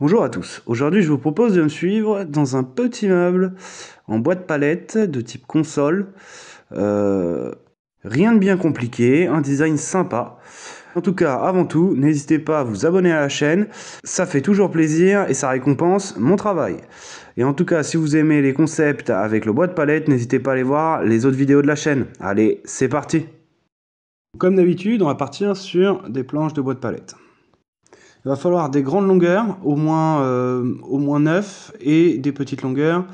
Bonjour à tous, aujourd'hui je vous propose de me suivre dans un petit meuble en bois de palette de type console. Rien de bien compliqué, un design sympa. En tout cas, avant tout, n'hésitez pas à vous abonner à la chaîne, ça fait toujours plaisir et ça récompense mon travail. Et en tout cas, si vous aimez les concepts avec le bois de palette, n'hésitez pas à aller voir les autres vidéos de la chaîne. Allez, c'est parti! Comme d'habitude, on va partir sur des planches de bois de palette. Il va falloir des grandes longueurs, au moins 9, et des petites longueurs.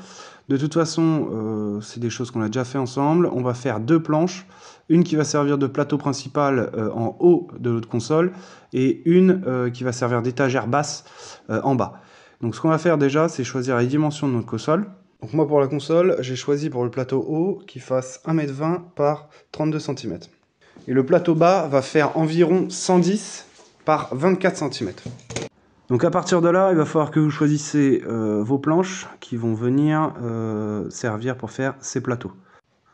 De toute façon, c'est des choses qu'on a déjà fait ensemble. On va faire deux planches, une qui va servir de plateau principal en haut de notre console, et une qui va servir d'étagère basse en bas. Donc ce qu'on va faire déjà, c'est choisir les dimensions de notre console. Donc moi pour la console, j'ai choisi pour le plateau haut qui fasse 1,20 m par 32 cm. Et le plateau bas va faire environ 110 par 24 cm. Donc à partir de là, il va falloir que vous choisissez vos planches qui vont venir servir pour faire ces plateaux.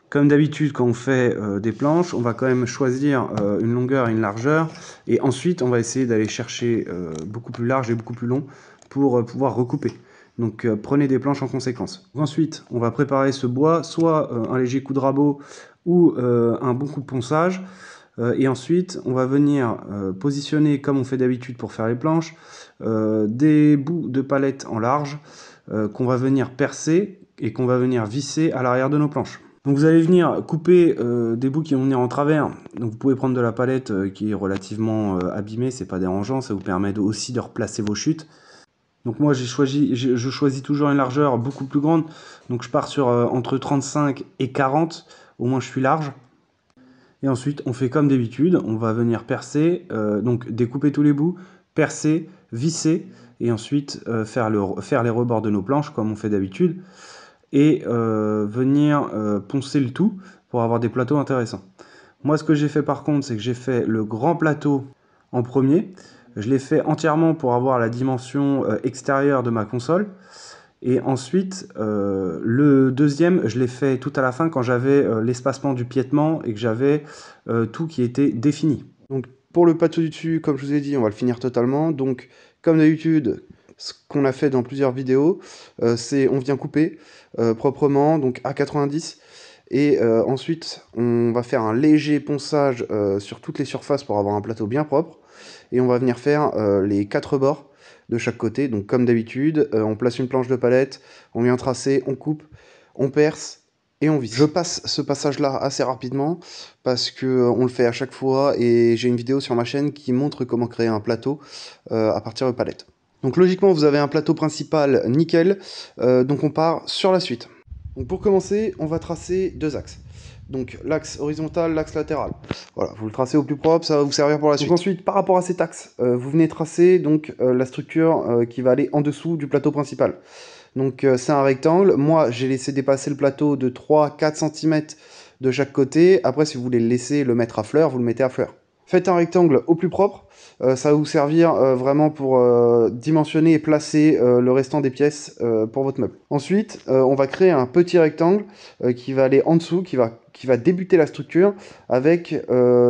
Comme d'habitude, quand on fait des planches, on va quand même choisir une longueur et une largeur. Et ensuite, on va essayer d'aller chercher beaucoup plus large et beaucoup plus long pour pouvoir recouper. Donc prenez des planches en conséquence. Ensuite, on va préparer ce bois, soit un léger coup de rabot ou un bon coup de ponçage. Et ensuite, on va venir positionner, comme on fait d'habitude pour faire les planches, des bouts de palette en large qu'on va venir percer et qu'on va venir visser à l'arrière de nos planches. Donc vous allez venir couper des bouts qui vont venir en travers. Donc vous pouvez prendre de la palette qui est relativement abîmée, c'est pas dérangeant, ça vous permet aussi de replacer vos chutes. Donc moi je choisis toujours une largeur beaucoup plus grande, donc je pars sur entre 35 et 40, au moins je suis large. Et ensuite, on fait comme d'habitude, on va venir percer, donc découper tous les bouts, percer, visser, et ensuite faire les rebords de nos planches comme on fait d'habitude, et venir poncer le tout pour avoir des plateaux intéressants. Moi, ce que j'ai fait par contre, c'est que j'ai fait le grand plateau en premier. Je l'ai fait entièrement pour avoir la dimension extérieure de ma console. Et ensuite, le deuxième, je l'ai fait tout à la fin quand j'avais l'espacement du piétement et que j'avais tout qui était défini. Donc pour le plateau du dessus, comme je vous ai dit, on va le finir totalement. Donc comme d'habitude, ce qu'on a fait dans plusieurs vidéos, c'est on vient couper proprement, donc à 90. Et ensuite, on va faire un léger ponçage sur toutes les surfaces pour avoir un plateau bien propre. Et on va venir faire les 4 bords de chaque côté. Donc comme d'habitude, on place une planche de palette, on vient tracer, on coupe, on perce et on visse. Je passe ce passage-là assez rapidement parce que on le fait à chaque fois et j'ai une vidéo sur ma chaîne qui montre comment créer un plateau à partir de palette. Donc logiquement, vous avez un plateau principal nickel, donc on part sur la suite. Donc pour commencer, on va tracer deux axes. Donc l'axe horizontal, l'axe latéral. Voilà, vous le tracez au plus propre, ça va vous servir pour la suite. Donc ensuite, par rapport à cet axe, vous venez tracer donc la structure qui va aller en dessous du plateau principal. Donc c'est un rectangle. Moi, j'ai laissé dépasser le plateau de 3-4 cm de chaque côté. Après, si vous voulez le laisser le mettre à fleur, vous le mettez à fleur. Faites un rectangle au plus propre. Ça va vous servir vraiment pour dimensionner et placer le restant des pièces pour votre meuble. Ensuite, on va créer un petit rectangle qui va aller en dessous, qui va débuter la structure avec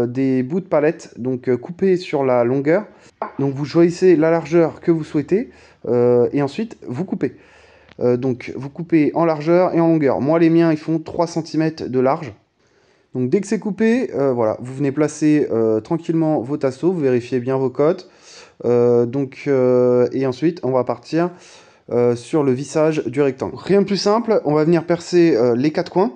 des bouts de palette donc coupés sur la longueur. Donc vous choisissez la largeur que vous souhaitez et ensuite vous coupez. Donc vous coupez en largeur et en longueur. Moi les miens ils font 3 cm de large. Donc dès que c'est coupé, voilà, vous venez placer tranquillement vos tasseaux, vous vérifiez bien vos cotes. Et ensuite, on va partir sur le vissage du rectangle. Rien de plus simple, on va venir percer les 4 coins.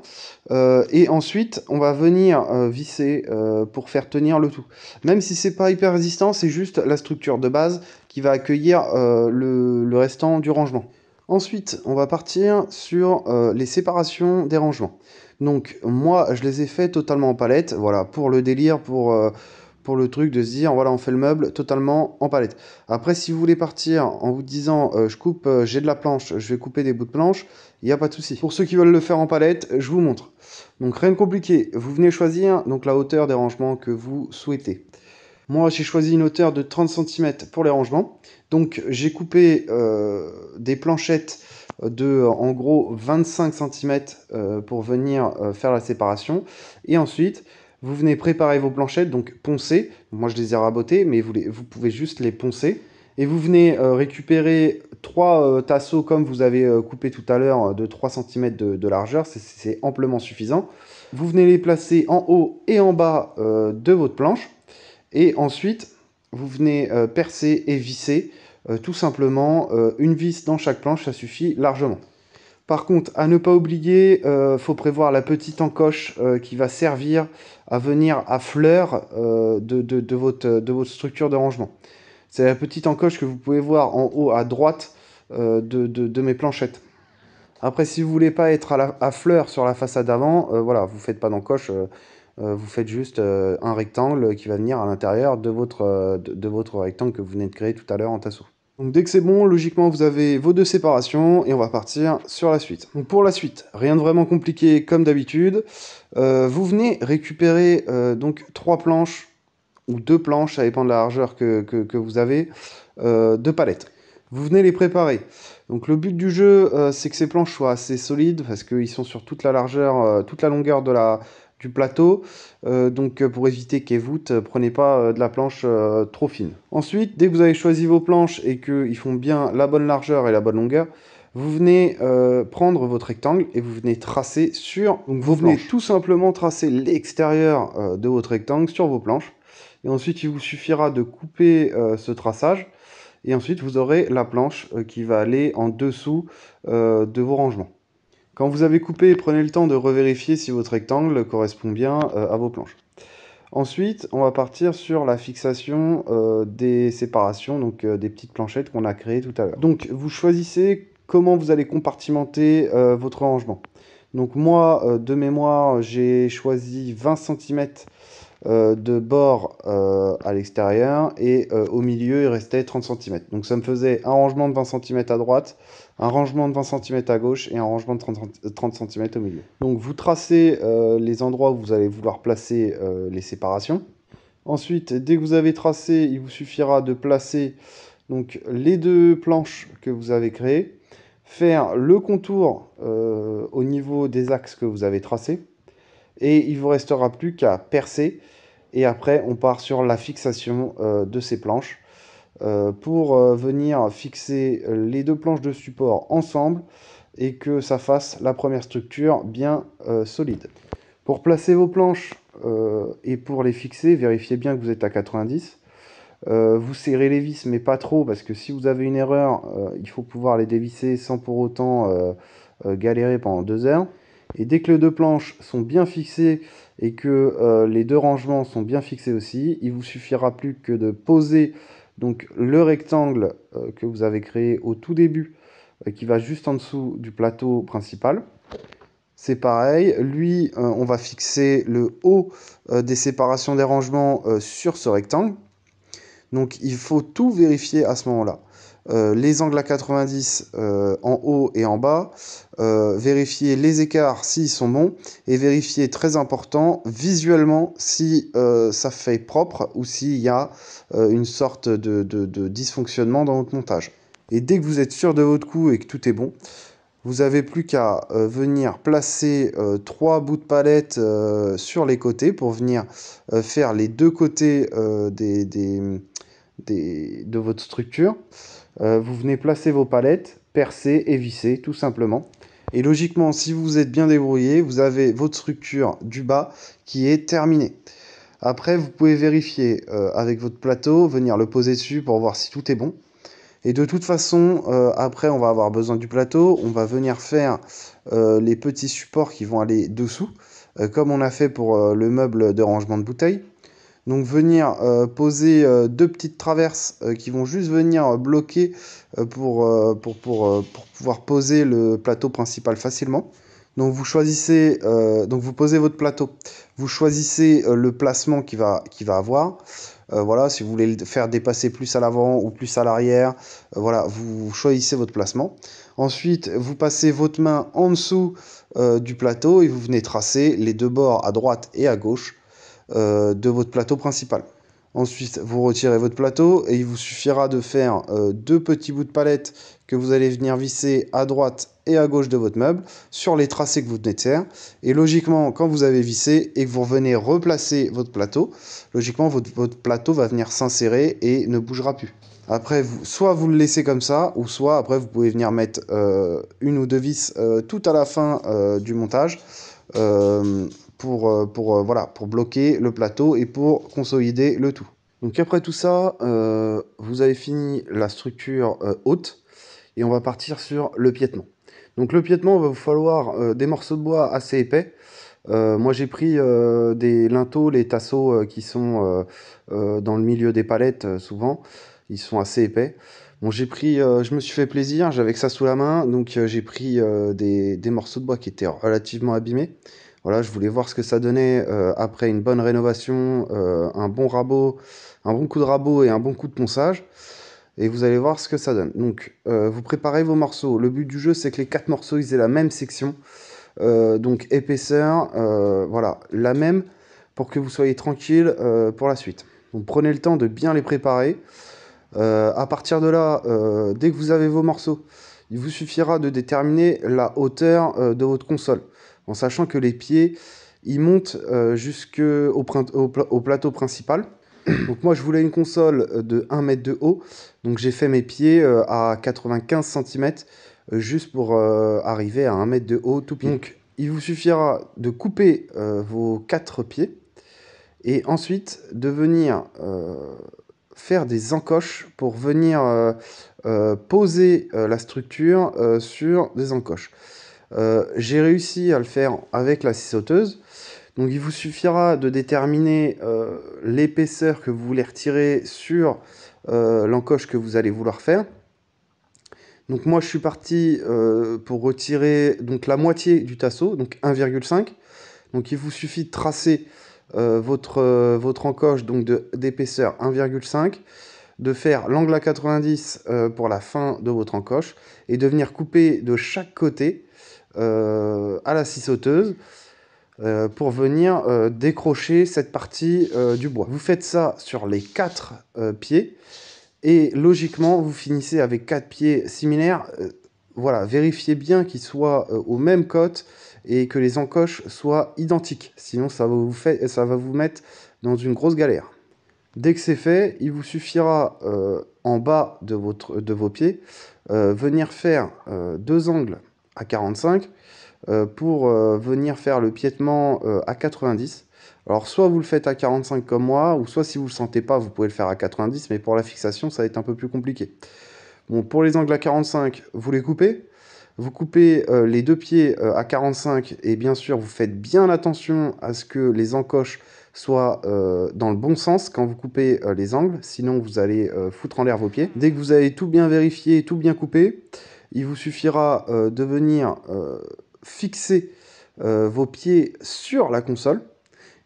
Et ensuite, on va venir visser pour faire tenir le tout. Même si c'est pas hyper résistant, c'est juste la structure de base qui va accueillir le restant du rangement. Ensuite, on va partir sur les séparations des rangements. Donc moi, je les ai fait totalement en palette, voilà, pour le délire, pour le truc de se dire, voilà, on fait le meuble totalement en palette. Après, si vous voulez partir en vous disant, je coupe, j'ai de la planche, je vais couper des bouts de planche, il n'y a pas de souci. Pour ceux qui veulent le faire en palette, je vous montre. Donc rien de compliqué, vous venez choisir donc la hauteur des rangements que vous souhaitez. Moi, j'ai choisi une hauteur de 30 cm pour les rangements. Donc j'ai coupé des planchettes de en gros 25 cm pour venir faire la séparation. Et ensuite, vous venez préparer vos planchettes, donc poncer. Moi, je les ai rabotées, mais vous pouvez juste les poncer. Et vous venez récupérer 3 tasseaux comme vous avez coupé tout à l'heure de 3 cm de largeur, c'est amplement suffisant. Vous venez les placer en haut et en bas de votre planche. Et ensuite, vous venez percer et visser tout simplement une vis dans chaque planche, ça suffit largement. Par contre, à ne pas oublier, faut prévoir la petite encoche qui va servir à venir à fleur de votre structure de rangement. C'est la petite encoche que vous pouvez voir en haut à droite de mes planchettes. Après, si vous voulez pas être à fleur sur la façade avant, voilà, vous faites pas d'encoche, vous faites juste un rectangle qui va venir à l'intérieur de votre rectangle que vous venez de créer tout à l'heure en tasseau. Donc dès que c'est bon, logiquement vous avez vos 2 séparations et on va partir sur la suite. Donc pour la suite, rien de vraiment compliqué comme d'habitude. Vous venez récupérer donc 3 planches ou 2 planches, ça dépend de la largeur que vous avez, de palettes. Vous venez les préparer. Donc le but du jeu, c'est que ces planches soient assez solides parce qu'ils sont sur toute la largeur, toute la longueur du plateau. Donc pour éviter qu'elles voûtent, prenez pas de la planche trop fine. Ensuite, dès que vous avez choisi vos planches et qu'ils font bien la bonne largeur et la bonne longueur, vous venez prendre votre rectangle et vous venez tracer sur... Donc vous venez tout simplement tracer l'extérieur de votre rectangle sur vos planches. Et ensuite, il vous suffira de couper ce traçage. Et ensuite, vous aurez la planche qui va aller en dessous de vos rangements. Quand vous avez coupé, prenez le temps de revérifier si votre rectangle correspond bien à vos planches. Ensuite, on va partir sur la fixation des séparations, donc des petites planchettes qu'on a créées tout à l'heure. Donc, vous choisissez comment vous allez compartimenter votre rangement. Donc moi, de mémoire, j'ai choisi 20 cm de bord à l'extérieur et au milieu il restait 30 cm. Donc ça me faisait un rangement de 20 cm à droite, un rangement de 20 cm à gauche et un rangement de 30 cm au milieu. Donc vous tracez les endroits où vous allez vouloir placer les séparations. Ensuite, dès que vous avez tracé, il vous suffira de placer donc, les 2 planches que vous avez créées, faire le contour au niveau des axes que vous avez tracés, et il ne vous restera plus qu'à percer. Et après, on part sur la fixation de ces planches pour venir fixer les 2 planches de support ensemble et que ça fasse la première structure bien solide. Pour placer vos planches et pour les fixer, vérifiez bien que vous êtes à 90. Vous serrez les vis, mais pas trop, parce que si vous avez une erreur, il faut pouvoir les dévisser sans pour autant galérer pendant 2 heures. Et dès que les 2 planches sont bien fixées et que les 2 rangements sont bien fixés aussi, il vous suffira plus que de poser donc, le rectangle que vous avez créé au tout début, qui va juste en dessous du plateau principal. C'est pareil, lui, on va fixer le haut des séparations des rangements sur ce rectangle. Donc il faut tout vérifier à ce moment-là. Les angles à 90 en haut et en bas, vérifier les écarts s'ils sont bons, et vérifier, très important, visuellement si ça fait propre ou s'il y a une sorte de dysfonctionnement dans votre montage. Et dès que vous êtes sûr de votre coup et que tout est bon, vous n'avez plus qu'à venir placer 3 bouts de palette sur les côtés pour venir faire les 2 côtés de votre structure. Vous venez placer vos palettes, percer et visser tout simplement. Et logiquement, si vous êtes bien débrouillé, vous avez votre structure du bas qui est terminée. Après, vous pouvez vérifier avec votre plateau, venir le poser dessus pour voir si tout est bon. Et de toute façon, après, on va avoir besoin du plateau. On va venir faire les petits supports qui vont aller dessous, comme on a fait pour le meuble de rangement de bouteilles. Donc venir poser 2 petites traverses qui vont juste venir bloquer pour pouvoir poser le plateau principal facilement. Donc vous choisissez, donc vous posez votre plateau, vous choisissez le placement qu'il va avoir. Voilà, si vous voulez le faire dépasser plus à l'avant ou plus à l'arrière, voilà, vous choisissez votre placement. Ensuite, vous passez votre main en dessous du plateau et vous venez tracer les 2 bords à droite et à gauche de votre plateau principal. Ensuite, vous retirez votre plateau et il vous suffira de faire 2 petits bouts de palette que vous allez venir visser à droite et à gauche de votre meuble sur les tracés que vous venez de faire. Et logiquement, quand vous avez vissé et que vous revenez replacer votre plateau, logiquement, votre plateau va venir s'insérer et ne bougera plus. Après, soit vous le laissez comme ça, ou soit après vous pouvez venir mettre une ou deux vis tout à la fin du montage voilà, pour bloquer le plateau et pour consolider le tout. Donc après tout ça, vous avez fini la structure haute et on va partir sur le piétement. Donc le piétement, il va vous falloir des morceaux de bois assez épais. Moi j'ai pris des linteaux, les tasseaux qui sont dans le milieu des palettes souvent, ils sont assez épais. Bon je me suis fait plaisir, j'avais que ça sous la main, donc j'ai pris des morceaux de bois qui étaient relativement abîmés. Voilà, je voulais voir ce que ça donnait après une bonne rénovation, un bon rabot, un bon coup de rabot et un bon coup de ponçage. Et vous allez voir ce que ça donne. Donc vous préparez vos morceaux. Le but du jeu c'est que les 4 morceaux ils aient la même section. Donc épaisseur, voilà, la même pour que vous soyez tranquille pour la suite. Donc prenez le temps de bien les préparer. À partir de là, dès que vous avez vos morceaux, il vous suffira de déterminer la hauteur de votre console, en sachant que les pieds, ils montent au plateau principal. Donc moi je voulais une console de 1 mètre de haut, donc j'ai fait mes pieds à 95 cm juste pour arriver à 1 mètre de haut tout pied. Donc il vous suffira de couper vos 4 pieds et ensuite de venir faire des encoches pour venir poser la structure sur des encoches. J'ai réussi à le faire avec la scie sauteuse. Donc il vous suffira de déterminer l'épaisseur que vous voulez retirer sur l'encoche que vous allez vouloir faire. Donc moi je suis parti pour retirer donc la moitié du tasseau, donc 1,5. Donc il vous suffit de tracer votre encoche donc d'épaisseur 1,5, de faire l'angle à 90 pour la fin de votre encoche et de venir couper de chaque côté à la scie sauteuse pour venir décrocher cette partie du bois. Vous faites ça sur les 4 pieds et logiquement vous finissez avec 4 pieds similaires. Voilà, vérifiez bien qu'ils soient aux mêmes cotes et que les encoches soient identiques, sinon ça va vous mettre dans une grosse galère. Dès que c'est fait, il vous suffira en bas de vos pieds venir faire 2 angles à 45 pour venir faire le piétement à 90. Alors soit vous le faites à 45 comme moi, ou soit si vous ne le sentez pas, vous pouvez le faire à 90, mais pour la fixation, ça va être un peu plus compliqué. Bon, pour les angles à 45, vous les coupez. Vous coupez les 2 pieds à 45 et bien sûr, vous faites bien attention à ce que les encoches soient dans le bon sens quand vous coupez les angles, sinon vous allez foutre en l'air vos pieds. Dès que vous avez tout bien vérifié, tout bien coupé, il vous suffira de venir fixer vos pieds sur la console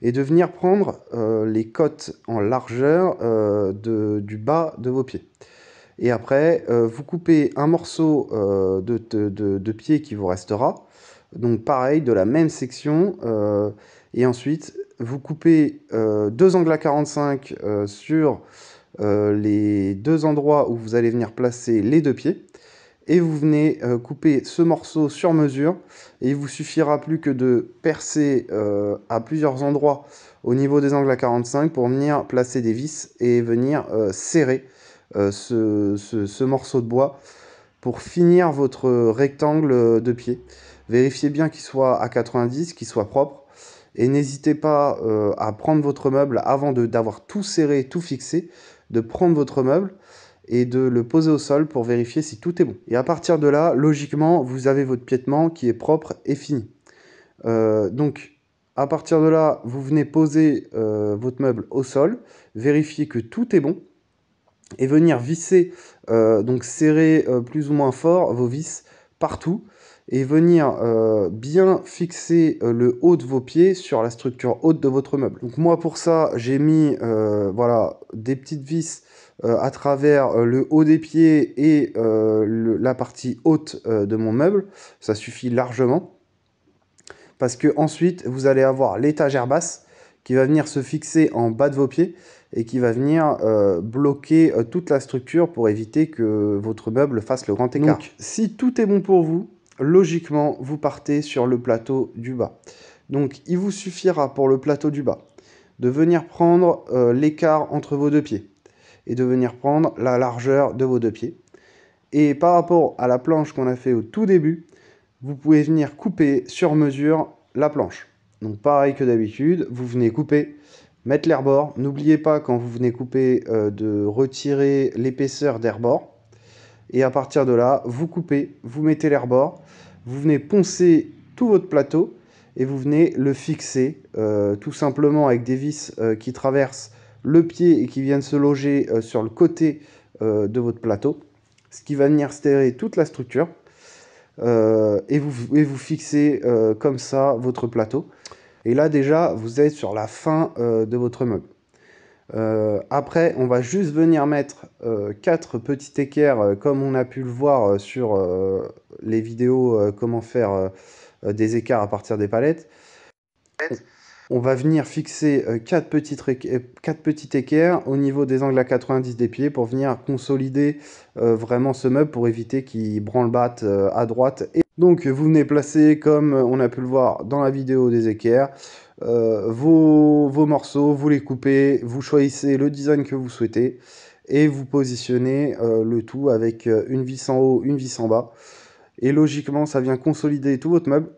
et de venir prendre les cotes en largeur du bas de vos pieds. Et après, vous coupez un morceau de pied qui vous restera, donc pareil, de la même section, et ensuite vous coupez 2 angles à 45 sur les 2 endroits où vous allez venir placer les 2 pieds, et vous venez couper ce morceau sur mesure, et il vous suffira plus que de percer à plusieurs endroits au niveau des angles à 45 pour venir placer des vis et venir serrer ce morceau de bois pour finir votre rectangle de pied. Vérifiez bien qu'il soit à 90, qu'il soit propre, et n'hésitez pas à prendre votre meuble avant d'avoir tout serré, tout fixé, de prendre votre meuble et de le poser au sol pour vérifier si tout est bon. Et à partir de là, logiquement, vous avez votre piétement qui est propre et fini. Donc, à partir de là, vous venez poser votre meuble au sol, vérifier que tout est bon, et venir visser, donc serrer plus ou moins fort vos vis partout, et venir bien fixer le haut de vos pieds sur la structure haute de votre meuble. Donc moi pour ça, j'ai mis voilà, des petites vis à travers le haut des pieds et la partie haute de mon meuble. Ça suffit largement. Parce que ensuite, vous allez avoir l'étagère basse qui va venir se fixer en bas de vos pieds et qui va venir bloquer toute la structure pour éviter que votre meuble fasse le grand écart. Donc, si tout est bon pour vous, logiquement, vous partez sur le plateau du bas. Donc, il vous suffira pour le plateau du bas de venir prendre l'écart entre vos 2 pieds et de venir prendre la largeur de vos deux pieds. Et par rapport à la planche qu'on a fait au tout début, vous pouvez venir couper sur mesure la planche. Donc pareil que d'habitude, vous venez couper, mettre l'air-bord. N'oubliez pas quand vous venez couper de retirer l'épaisseur d'air-bord. Et à partir de là, vous coupez, vous mettez l'air-bord, vous venez poncer tout votre plateau et vous venez le fixer tout simplement avec des vis qui traversent le pied et qui viennent se loger sur le côté de votre plateau, ce qui va venir serrer toute la structure et vous fixez comme ça votre plateau. Et là déjà, vous êtes sur la fin de votre meuble. Après, on va juste venir mettre 4 petits équerres comme on a pu le voir sur les vidéos comment faire des écarts à partir des palettes. On va venir fixer 4 petits équerres au niveau des angles à 90 des pieds pour venir consolider vraiment ce meuble pour éviter qu'il branle-batte à droite. Et donc vous venez placer, comme on a pu le voir dans la vidéo des équerres, vos morceaux, vous les coupez, vous choisissez le design que vous souhaitez et vous positionnez le tout avec une vis en haut, une vis en bas. Et logiquement, ça vient consolider tout votre meuble.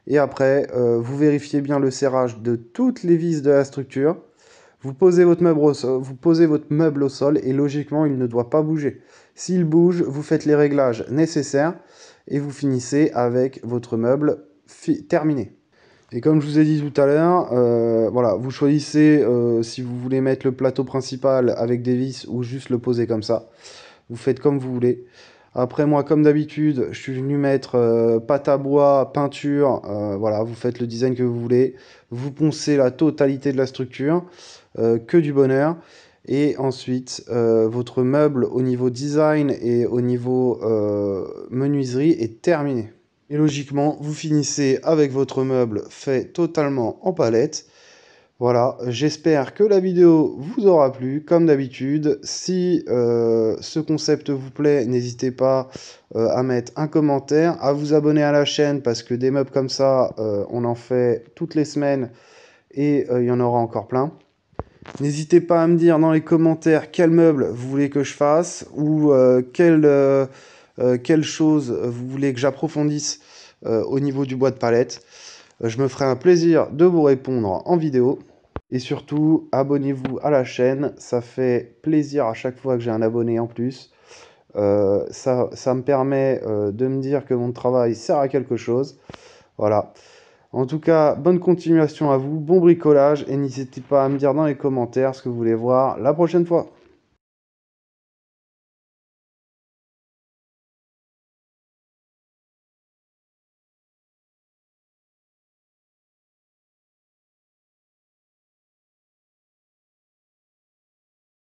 Et après, vous vérifiez bien le serrage de toutes les vis de la structure. Vous posez votre meuble au sol et logiquement, il ne doit pas bouger. S'il bouge, vous faites les réglages nécessaires et vous finissez avec votre meuble terminé. Et comme je vous ai dit tout à l'heure, voilà, vous choisissez si vous voulez mettre le plateau principal avec des vis ou juste le poser comme ça. Vous faites comme vous voulez. Après, moi, comme d'habitude, je suis venu mettre pâte à bois, peinture. Voilà, vous faites le design que vous voulez. Vous poncez la totalité de la structure, que du bonheur. Et ensuite, votre meuble au niveau design et au niveau menuiserie est terminé. Et logiquement, vous finissez avec votre meuble fait totalement en palette. Voilà, j'espère que la vidéo vous aura plu. Comme d'habitude, si ce concept vous plaît, n'hésitez pas à mettre un commentaire, à vous abonner à la chaîne parce que des meubles comme ça, on en fait toutes les semaines et il y en aura encore plein. N'hésitez pas à me dire dans les commentaires quel meuble vous voulez que je fasse ou quelle chose vous voulez que j'approfondisse au niveau du bois de palette. Je me ferai un plaisir de vous répondre en vidéo. Et surtout, abonnez-vous à la chaîne. Ça fait plaisir à chaque fois que j'ai un abonné en plus. Ça me permet de me dire que mon travail sert à quelque chose. Voilà. En tout cas, bonne continuation à vous, bon bricolage. Et n'hésitez pas à me dire dans les commentaires ce que vous voulez voir la prochaine fois.